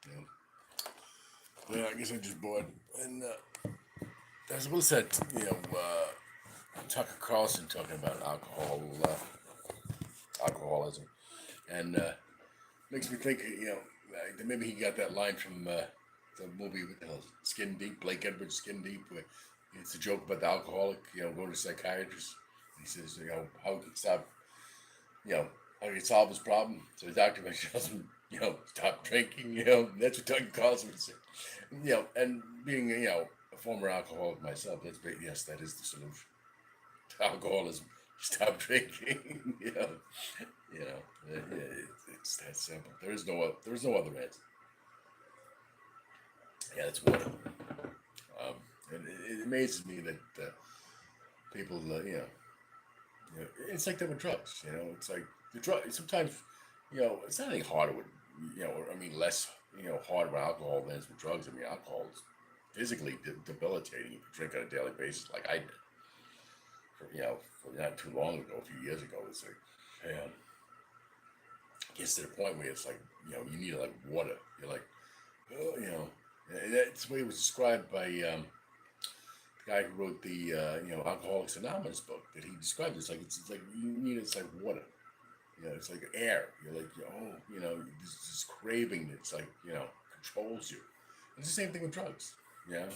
You know? Yeah, I guess I'm just bored. And there's what's that? Tucker Carlson talking about alcoholism, and makes me think. That maybe he got that line from the movie with the hell, Skin Deep, Blake Edwards' Skin Deep, where it's a joke about the alcoholic, going to a psychiatrist. He says, how he can stop, you know, how he can solve his problem. So the doctor tells him, stop drinking. That's what Tucker Carlson would say. And being, a former alcoholic myself, yes, that is the solution to alcoholism. Stop drinking. It's that simple. There is no other answer. Yeah, it's water. And it amazes me that people, it's like that with drugs. It's like the drug. Sometimes, it's not anything harder with, less, harder with alcohol than it is with drugs. I mean, alcohol is physically debilitating if you drink on a daily basis, like I did. For not too long ago, a few years ago, it's like, man, it gets to the point where it's like, you need like water. You're like, oh, and that's the way it was described by the guy who wrote the Alcoholics Anonymous book. That he described it. It's like you need it's like water. It's like air. You're like, this craving that's like, controls you. It's the same thing with drugs. It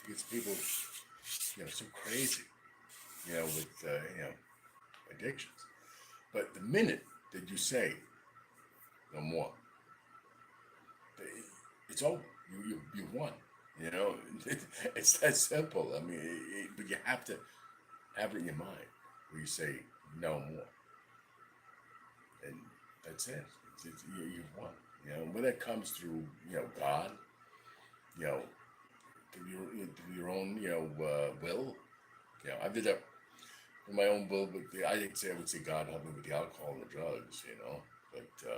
gets people, so crazy, with addictions. But the minute that you say no more, it's over. You won. It's that simple. I mean, but you have to have it in your mind where you say no more, and that's it. You've won. When that comes through, God, through your own, will. I did that with my own will, but I would say God helped me with the alcohol and the drugs, but the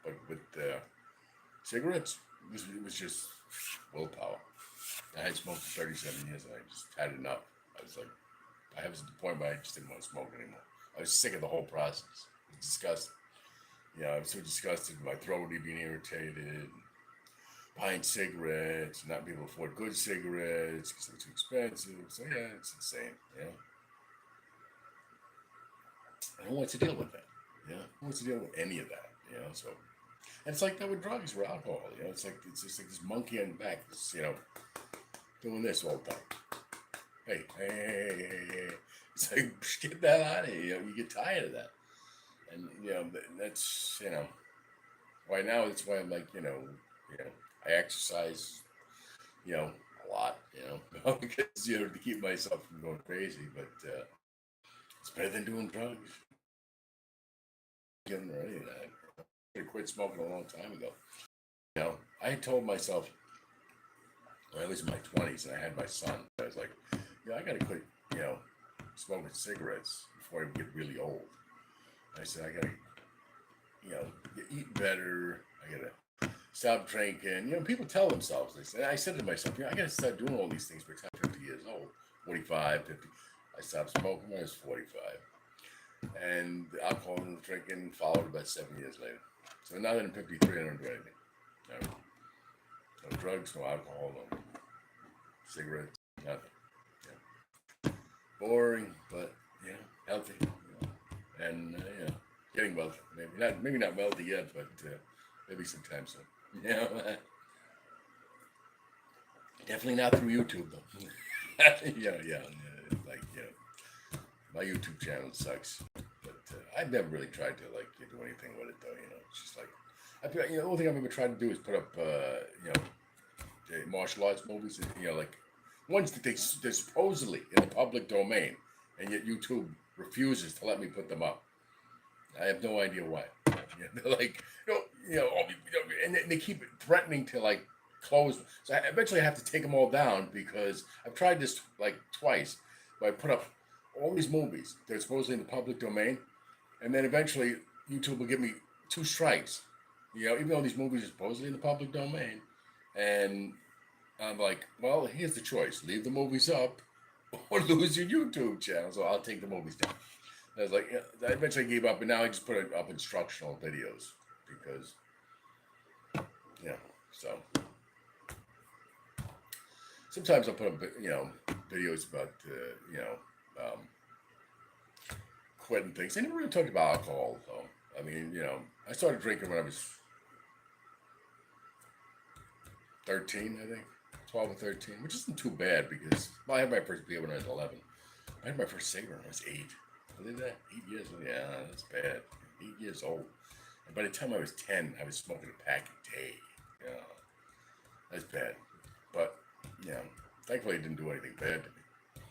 but with cigarettes, it was just willpower. I had smoked for 37 years and I just had enough. I was like, I was at the point where I just didn't want to smoke anymore. I was sick of the whole process. It was disgusting. I was so disgusted with my throat being irritated, buying cigarettes, not being able to afford good cigarettes because they're too expensive. So yeah, it's insane. I don't want to deal with that. Who wants to deal with any of that? So, and it's like that with drugs or alcohol. It's just like this monkey on the back, doing this all the time. Hey. It's like, get that out of here. You get tired of that. And, that's, right now, that's why I'm like, I exercise, a lot, because, to keep myself from going crazy. But it's better than doing drugs. Getting rid of that. I quit smoking a long time ago. I had told myself when I was in my 20s and I had my son, I was like, I got to quit, smoking cigarettes before I get really old. I said, I got to, eat better. I got to stop drinking. People tell themselves this. And I said to myself, I got to start doing all these things by the time I'm 50 years old, 45, 50. I stopped smoking when I was 45. And the alcohol and drinking followed about 7 years later. So now that I'm 53, I don't do anything. No drugs, no alcohol, no cigarettes, nothing. Boring, but healthy. And getting wealthy. Maybe not wealthy yet, but maybe sometime soon. Definitely not through YouTube though. Like my YouTube channel sucks, but I've never really tried to do anything with it though. It's just like the only thing I've ever tried to do is put up the martial arts movies, like ones that they're supposedly in the public domain, and yet YouTube refuses to let me put them up. I have no idea why. They're like, and they keep threatening to close. So eventually I have to take them all down because I've tried this twice, where I put up all these movies that are supposedly in the public domain, and then eventually YouTube will give me 2 strikes. Even though these movies are supposedly in the public domain, and I'm like, well, here's the choice: leave the movies up or lose your YouTube channel. So I'll take the movies down. I was like, yeah, I eventually gave up, and now I just put up instructional videos because, yeah. So sometimes I'll put up, videos about, um, quitting things. I never really talked about alcohol, though. I mean, I started drinking when I was 13, I think, 12 or 13, which isn't too bad because well, I had my first beer when I was 11. I had my first cigarette when I was 8. I did that 8 years. Yeah, that's bad. 8 years old. And by the time I was 10, I was smoking a pack a day. Yeah, that's bad. But, yeah, thankfully it didn't do anything bad to me.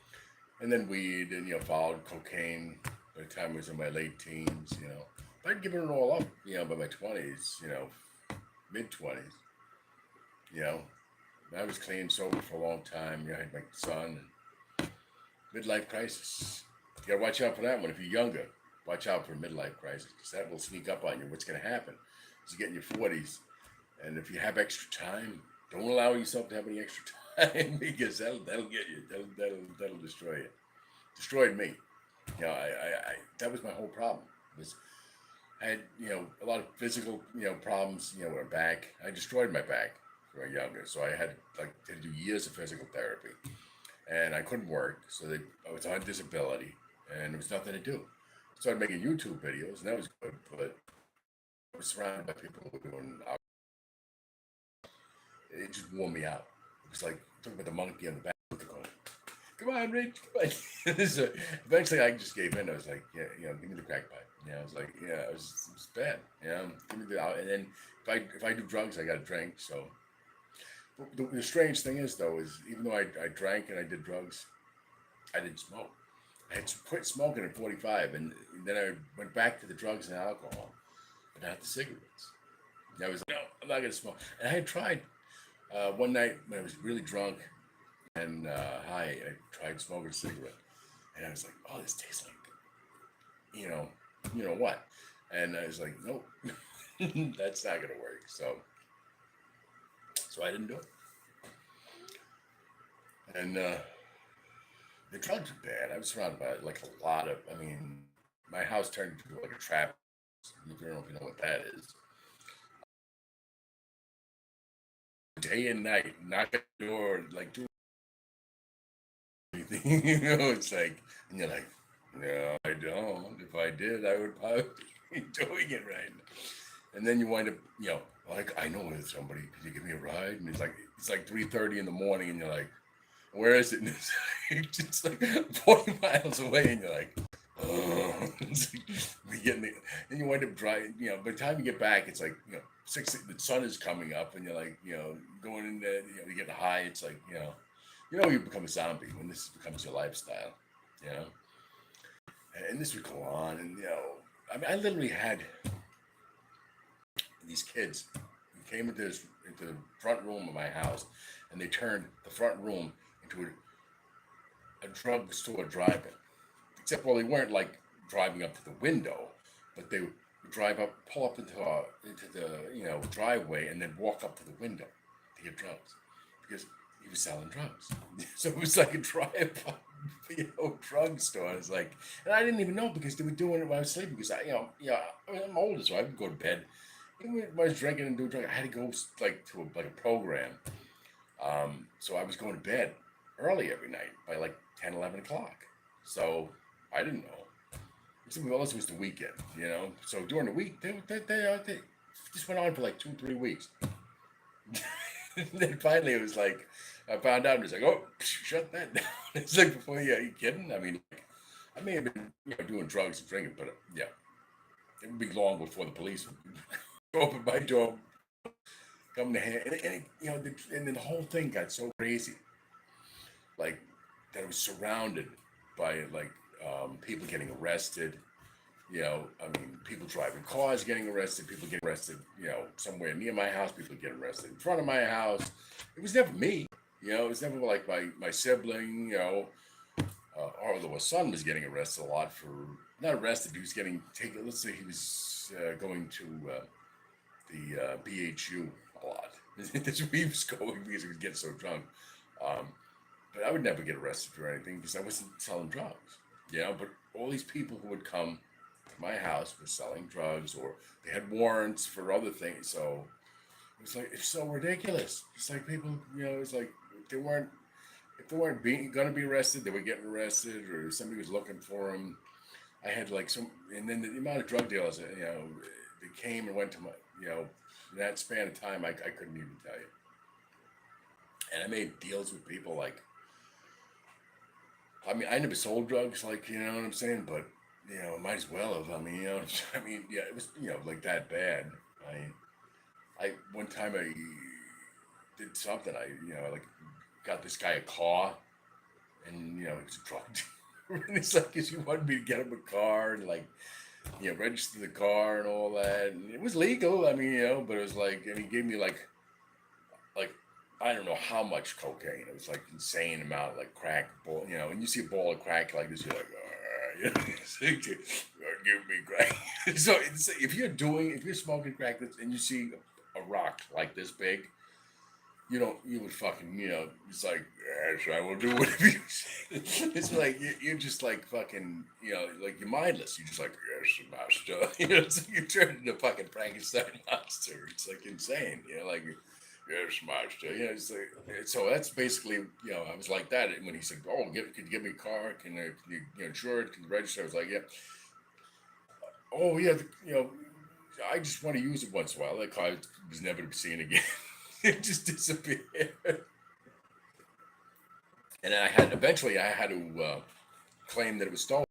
And then weed and, followed cocaine by the time I was in my late teens. But I'd given it all up, by my 20s, mid 20s, you know. I was clean, sober for a long time. I had my son. And midlife crisis. You gotta watch out for that one. If you're younger, watch out for a midlife crisis because that will sneak up on you. What's gonna happen is you get in your 40s, and if you have extra time, don't allow yourself to have any extra time because that'll get you. That'll destroy you. Destroyed me. I that was my whole problem. Was I had a lot of physical problems with my back. I destroyed my back when I was younger, so I had to do years of physical therapy, and I couldn't work, so I was on disability, and there was nothing to do. Started making YouTube videos, and that was good, but I was surrounded by people who were doing. It just wore me out. It was like talking about the monkey on the back. Come on, Rich. Come on. So eventually, I just gave in. I was like, yeah, give me the crack pipe. I was like, yeah, it was bad. Give me the out. And then if I do drugs, I got to drink. So the strange thing is, though, is even though I drank and I did drugs, I didn't smoke. I had quit smoking at 45, and then I went back to the drugs and alcohol, but not the cigarettes. And I was like, no, I'm not going to smoke. And I had tried one night when I was really drunk and high. I tried smoking a cigarette, and I was like, oh, this tastes like, you know what? And I was like, nope, that's not going to work. So I didn't do it. And the drugs were bad. I was surrounded by like a lot of. I mean, my house turned into like a trap. If you don't know if you know what that is. Day and night, knock at the door, like do anything. It's like, and you're like, no, I don't. If I did, I would probably be doing it right now. And then you wind up, like I know there's somebody. Could you give me a ride? And it's like 3:30 in the morning, and you're like, where is it? And it's like 40 miles away, and you're like, oh, we getting it. And you wind up driving. By the time you get back, it's like 6. The sun is coming up, and you're like, going in there. You get high. It's like, you become a zombie when this becomes your lifestyle. You know, and this would go on, and I mean, I literally had these kids who came into the front room of my house, and they turned the front room into a drugstore drive-in. Except, well, they weren't like driving up to the window, but they would drive up, pull up into the driveway, and then walk up to the window to get drugs because he was selling drugs. So it was like a drive-up, drugstore. It's like, and I didn't even know because they were doing it while I was sleeping because I'm older, so I would go to bed. Even when I was drinking and doing drugs, I had to go like to a program. So I was going to bed early every night by like 10, 11 o'clock. So I didn't know. Well, this was the weekend, So during the week, they just went on for like 2, 3 weeks. Then finally, it was like I found out. It was like, oh, shut that down. It's like, before, are you kidding? I mean, I may have been doing drugs and drinking, but it would be long before the police would open my door, come to hand, and then the whole thing got so crazy, like that I was surrounded by like people getting arrested. I mean, people driving cars getting arrested, people getting arrested, somewhere near my house, people getting arrested in front of my house. It was never me, it was never like my sibling, although my son was getting arrested a lot not arrested, he was getting taken, let's say he was going to the BHU a lot. That's where he was going because he was getting so drunk. But I would never get arrested for anything because I wasn't selling drugs. you know. But all these people who would come to my house were selling drugs, or they had warrants for other things. So it's like it's so ridiculous. It's like people, you know, it's like if they weren't being gonna be arrested, they were getting arrested, or somebody was looking for them. I had like some, and then the amount of drug dealers, that, you know, they came and went to my, you know, in that span of time, I couldn't even tell you. And I made deals with people like, I mean, I never sold drugs, like, you know what I'm saying, but you know, might as well have. I mean, you know, I mean, yeah, it was, you know, like that bad. I one time I did something. I, you know, like got this guy a car, and you know, he was a drug dealer. And it's like, cause he wanted me to get him a car and like, you know, register the car and all that. And it was legal. I mean, you know, but it was like, and he gave me like I don't know how much cocaine. It was like insane amount, like crack ball. You know, and you see a ball of crack like this, you're like, you know, give me crack. So if you're smoking crack and you see a rock like this big, you would fucking, you know, it's like, yes, I will do whatever you say. It's like, you're just like fucking, you know, like you're mindless. You're just like, yes, master. You know, it's like you turn into a fucking Frankenstein monster. It's like insane. You know, like, yes, master. You know, it's like, so that's basically, you know, I was like that. And when he said, oh, can you give me a car? Can you know, insure it? Can you register? I was like, yeah. Oh, yeah, you know, I just want to use it once in a while. That car was never to be seen again. It just disappeared. And eventually I had to claim that it was stolen,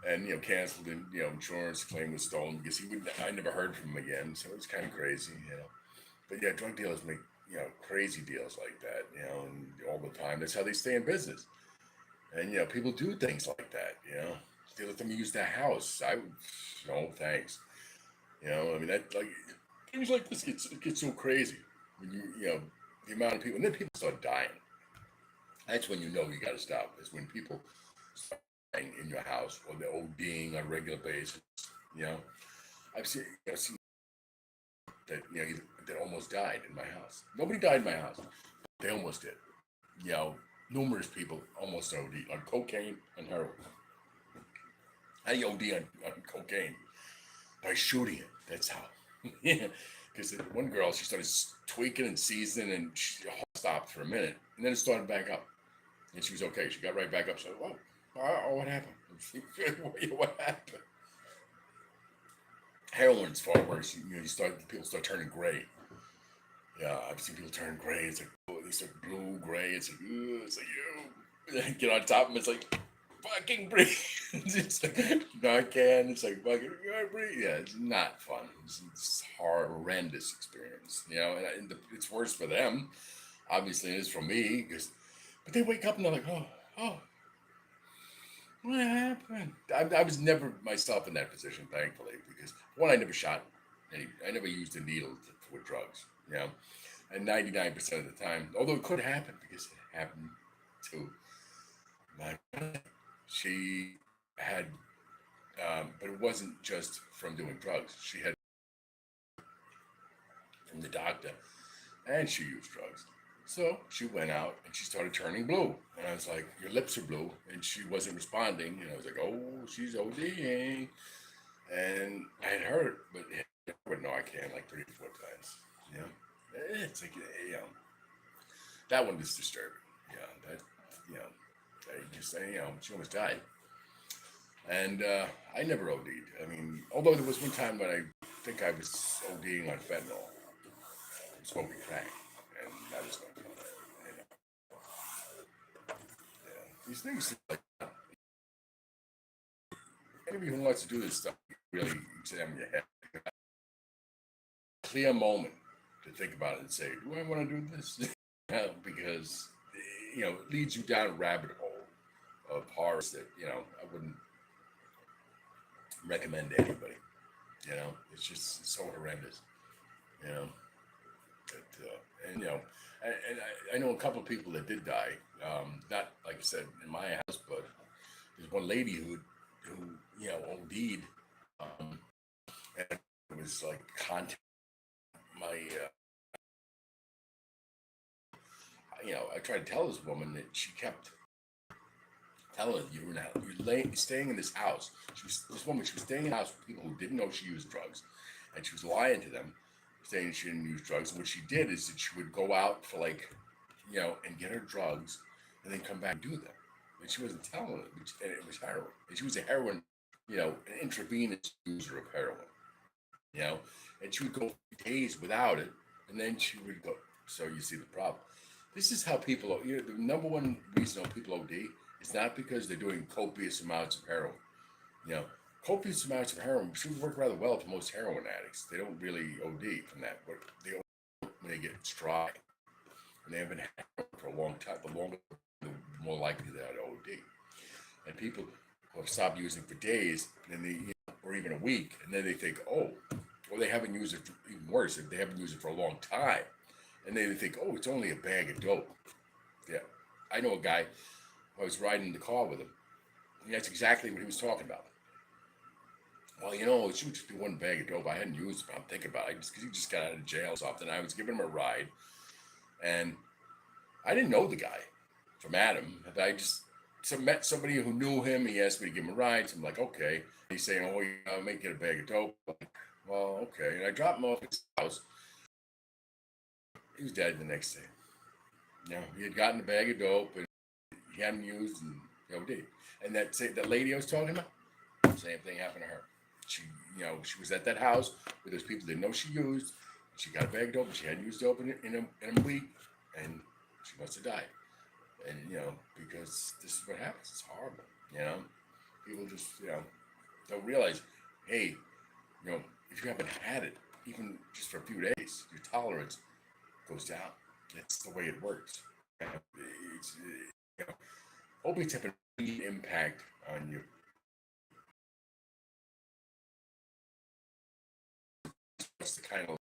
and you know, canceled, and you know, insurance claim was stolen because I never heard from him again. So it was kind of crazy, you know. But yeah, drug dealers make, you know, crazy deals like that, you know, and all the time. That's how they stay in business. And you know, people do things like that, you know. They let them use their house. I would, no thanks. You know, I mean, that, like, things like this it gets so crazy when you know, the amount of people, and then people start dying. That's when you know you got to stop. Is when people start dying in your house, or they're ODing on a regular basis. You know, I've seen that, you know, that almost died in my house. Nobody died in my house. They almost did. You know, numerous people almost OD on cocaine and heroin. How do you OD on cocaine? By shooting it. That's how. Yeah. Because one girl, she started tweaking and seizing, and she stopped for a minute, and then it started back up, and she was okay. She got right back up. So, what happened? What happened? Heroin's far worse. People start turning gray. Yeah, I've seen people turn gray. It's like, oh, they start blue, gray. It's like, ugh, it's like, you get on top of them. It's like, fucking breathe. It's like Narcan. It's like fucking breathe. Yeah, it's not fun. It's horrendous experience. You know, and it's worse for them. Obviously, it is for me but they wake up and they're like, oh, what happened? I was never myself in that position, thankfully, because one, I never shot I never used a needle with drugs. You know, and 99% of the time, although it could happen because it happened to my friend. She had, but it wasn't just from doing drugs. She had from the doctor, and she used drugs. So she went out and she started turning blue. And I was like, your lips are blue. And she wasn't responding. And I was like, oh, she's ODing. And I had heard, but with Narcan like 3 or 4 times. You know, it's like, you know, that one is disturbing. Yeah, that, you know, I just say, you know, she almost died. And I never OD'd. I mean, although there was one time when I think I was ODing on fentanyl, smoking crack, and that was no fun. You know, yeah. These things, like, anybody who wants to do this stuff, really examine your head. Clear moment to think about it and say, do I want to do this? Because, you know, it leads you down a rabbit hole of horrors that, you know, I wouldn't recommend to anybody. You know, it's just so horrendous. You know, and you know, I know a couple of people that did die. Not like I said in my house, but there's one lady who you know OD'd, and it was like contact my you know, I tried to tell this woman that she kept telling her you're staying in this house. This woman. She was staying in a house with people who didn't know she used drugs, and she was lying to them, saying she didn't use drugs. And what she did is that she would go out for like, and get her drugs, and then come back and do them. And she wasn't telling them, and it was heroin. And she was a heroin, an intravenous user of heroin. You know, and she would go days without it, and then she would go. So you see the problem. This is how people. The number one reason why people OD is not because they're doing copious amounts of heroin. You know, copious amounts of heroin should work rather well for most heroin addicts. They don't really OD from that, but they OD when they get dry, and they haven't had heroin for a long time. The longer, the more likely they are to OD. And people who have stopped using for days, and they, or even a week, and then they think, oh, or they haven't used it. Even worse, if they haven't used it for a long time, and then they think, oh, it's only a bag of dope. Yeah, I know a guy. I was riding in the car with him, and that's exactly what he was talking about. Well, it should just be one bag of dope. I hadn't used it, but I'm thinking about it because he just got out of jail or something. I was giving him a ride, and I didn't know the guy from Adam, but I just met somebody who knew him. He asked me to give him a ride, so I'm like, okay. He's saying, oh, I may get a bag of dope. Well, okay. And I dropped him off at his house. He was dead the next day. He had gotten a bag of dope and he hadn't used and OD. And that lady I was talking about, same thing happened to her. She was at that house where those people didn't know she used. She got a bag of dope and she hadn't used dope in a week, and she must have died. And because this is what happens. It's horrible. People just don't realize, hey, if you haven't had it, even just for a few days, your tolerance goes down. That's the way it works. It's, opiates have an impact on you. It's the kind of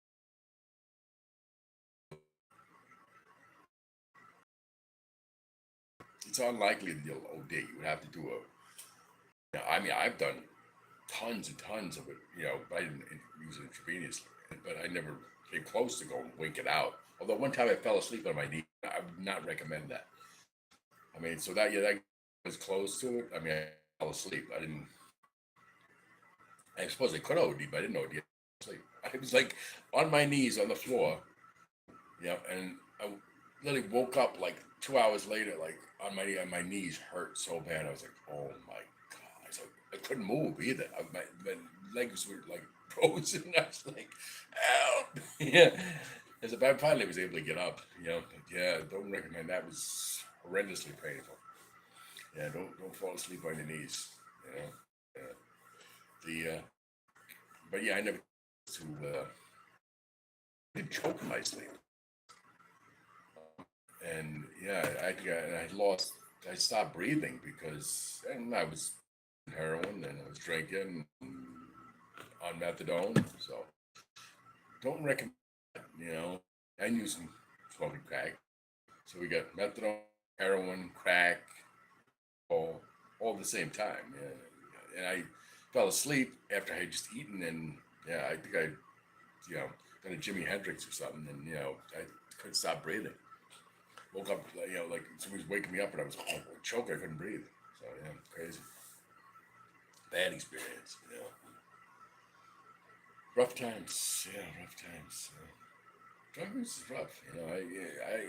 it's unlikely that you'll OD. You would have to do I've done tons and tons of it, but I didn't use it intravenously. But I never came close to going wink it out. Although one time I fell asleep on my knee. I would not recommend that. So that was close to it. I fell asleep. I suppose I could OD, but I didn't OD. I was like on my knees on the floor, and I literally woke up like 2 hours later, like on my knees hurt so bad. I was like, oh my God. I couldn't move either. My legs were like frozen. I was like, help. Yeah. As if I finally was able to get up, but yeah, don't recommend. That was horrendously painful. Yeah, don't fall asleep on your knees. But yeah, I never did choke in my sleep, and yeah, I stopped breathing because, and I was heroin and I was drinking on methadone, so don't recommend. And using smoking crack. So we got methadone, heroin, crack, all at the same time. Yeah. And I fell asleep after I had just eaten, and yeah, I think I, got a Jimi Hendrix or something, and I couldn't stop breathing. Woke up, like somebody was waking me up, and I was choking. I couldn't breathe. So yeah, crazy. Bad experience. Rough times. Yeah, rough times. Drug use is rough,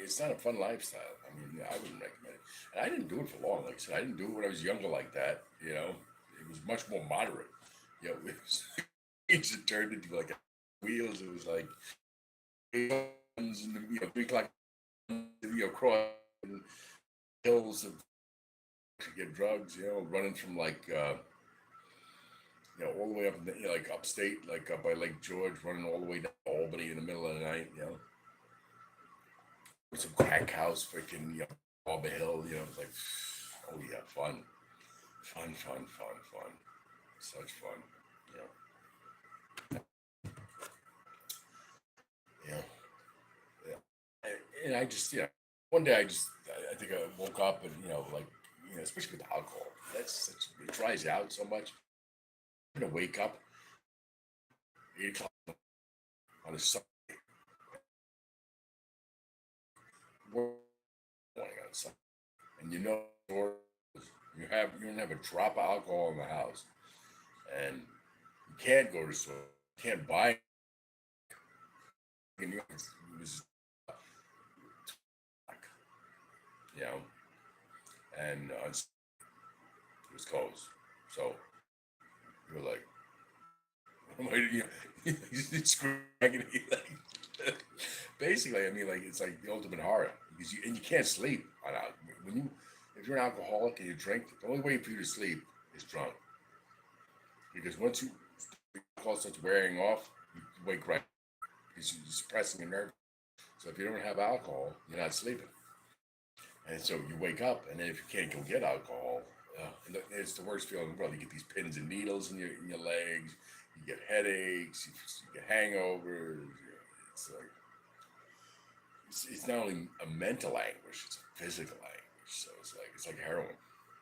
it's not a fun lifestyle. I wouldn't recommend it. And I didn't do it for long. Like I said, I didn't do it when I was younger like that. It was much more moderate. It turned into like wheels. It was like and 3 o'clock. Crossing hills to get drugs. Running from like all the way up in like upstate, like up by Lake George, running all the way down to Albany in the middle of the night. With some crack house, freaking, Arbor Hill. It's like, oh yeah, fun. Such fun. Yeah. And I just, one day I think I woke up and, especially with alcohol, it dries you out so much. I'm going to wake up 8 o'clock on a Sunday morning on Sunday. And You don't have a drop of alcohol in the house, and you can't go to the store, you can't buy it. And it was, you know, and it was closed. So you're like, what am I, you know, it's screaming. Like, basically, I mean, like it's like the ultimate horror because you can't sleep on when you if you're an alcoholic and you drink, the only way for you to sleep is drunk because once you alcohol starts wearing off, you wake right because you're suppressing your nerve. So if you don't have alcohol, you're not sleeping, and so you wake up, and then if you can't go get alcohol, it's the worst feeling in the world. You get these pins and needles in your legs, you get headaches, you get hangovers. It's like it's not only a mental anguish; it's a physical anguish. So it's like heroin,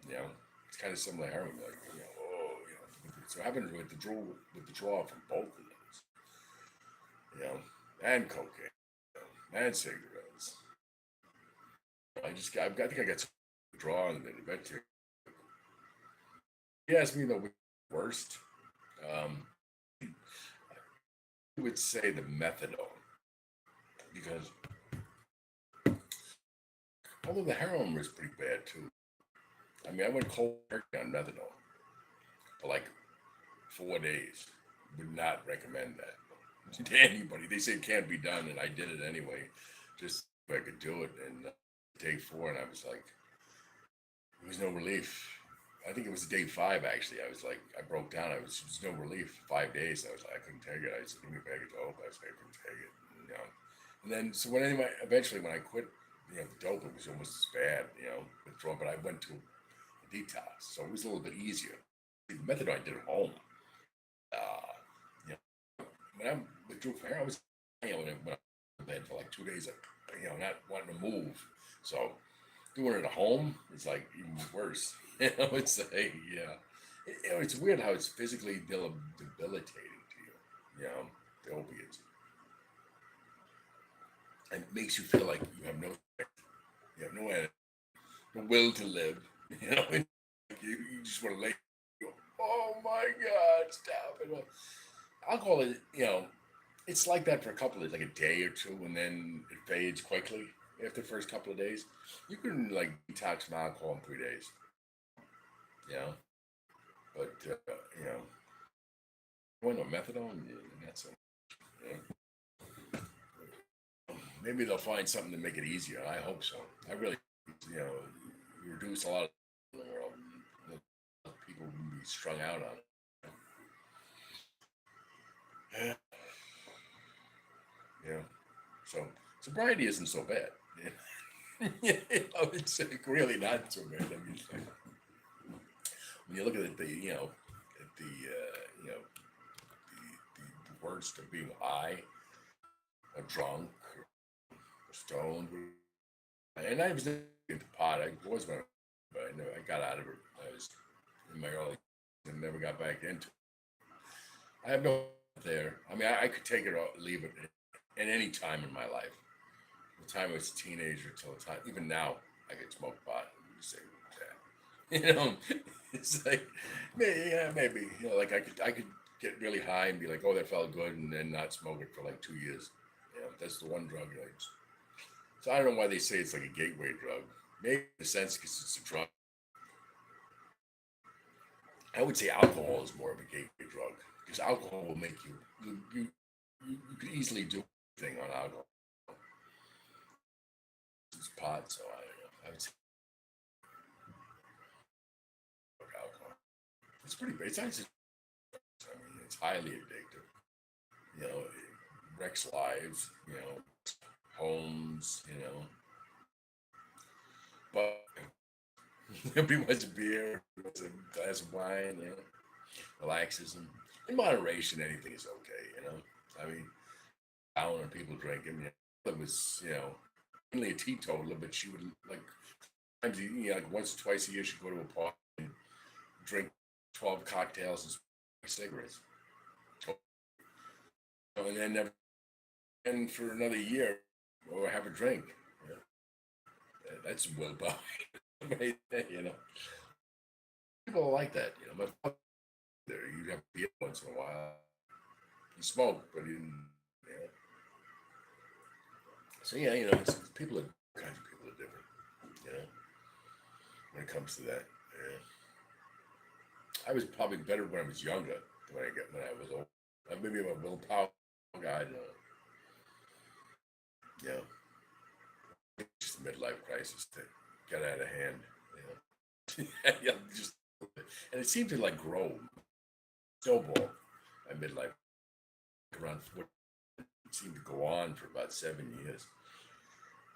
you know. It's kind of similar to heroin, like oh, you know. So happened with the draw from both of those, you know, and cocaine, you know, and cigarettes. I think I got some draw on it eventually. You asked me the worst. Um, I would say the methadone because although the heroin was pretty bad too. I mean, I went cold turkey on methadone for like 4 days. Would not recommend that to anybody. They say it can't be done, and I did it anyway, just if I could do it. And day 4, and I was like, there was no relief. I think it was day 5 actually. I was like, I broke down. It was no relief. 5 days. I was like, I couldn't take it. I said, give me a bag of dope. I said, I couldn't take it. You know. And then so eventually when I quit, you know, the dope, it was almost as bad, you know, withdrawal. But I went to a detox, so it was a little bit easier. The methadone I did at home. Uh, you know, when I withdrew from here, I was, you know, when I went to bed for like 2 days, you know, not wanting to move. So doing it at home is like even worse. You know, it's like, yeah, you know, it's weird how it's physically debilitating to you. You know, the opiates, and it makes you feel like you have no energy, no will to live. You know, and you just want to lay. Go, oh my God, stop it! Alcohol is, you know, it's like that for a couple of like a day or two, and then it fades quickly after the first couple of days. You can like detox from alcohol in 3 days. You know, but you know, going to methadone, yeah, not so. You know. Maybe they'll find something to make it easier. I hope so. I really, you know, reduce a lot of in the world. You know, people will be strung out on it. Yeah. So sobriety isn't so bad. You know, it's really not so bad. I mean, when you look at it, you know, at you know, the worst of being high, or drunk, or stoned, and I was into pot. I was going, but I know I got out of it. I was in my early and never got back into it. I have no there. I mean, I could take it or leave it at any time in my life. The time I was a teenager till the time, even now, I could smoke pot and say, yeah. You know, it's like, yeah, maybe, you know, like I could get really high and be like, oh, that felt good, and then not smoke it for like 2 years. You know, that's the one drug. Like, so I don't know why they say it's like a gateway drug. Maybe in a sense because it's a drug. I would say alcohol is more of a gateway drug because alcohol will make you could easily do anything on alcohol. It's pot, so I don't know. I would say alcohol. It's pretty. It's actually. I mean, it's highly addictive. You know, it wrecks lives. You know, homes. You know, but everybody wants a beer, wants a glass of wine. You know, relaxes them. In moderation, anything is okay. You know, I mean, down on people drinking. You know, it was mainly a teetotaler, but she would like times you know, like once or twice a year she'd go to a party and drink 12 cocktails and smoke cigarettes. And then never and for another year or have a drink. You know, that's willpower, right there, you know. people are like that, you know. My father, you'd have beer once in a while. He smoked, but he didn't. You know. So yeah, you know, people are kinds of people are different. You know, when it comes to that. Yeah. I was probably better when I was younger than when I was old. Maybe I'm a little power guy. I don't know. You know, just a midlife crisis that got out of hand. You know, yeah, just and it seemed to like grow, snowball. My midlife around 40, it seemed to go on for about 7 years.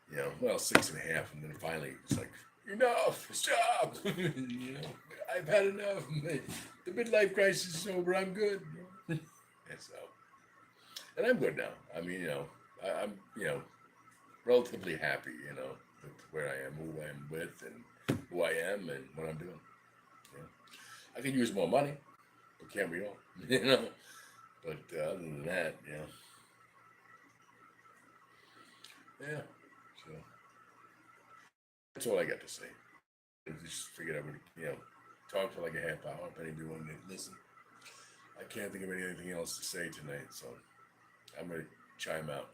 You know, well, 6.5, and then finally it's like enough, stop. You know, I've had enough. The midlife crisis is over. I'm good. And so, and I'm good now. I mean, you know, I'm you know relatively happy. You know, with where I am, who I am with, and who I am, and what I'm doing. You know, I could use more money, but can't we all? You know, but other than that, yeah. So that's all I got to say. I just figured I would, talk for like a half hour if anybody wanted to listen. I can't think of anything else to say tonight, so I'm gonna chime out.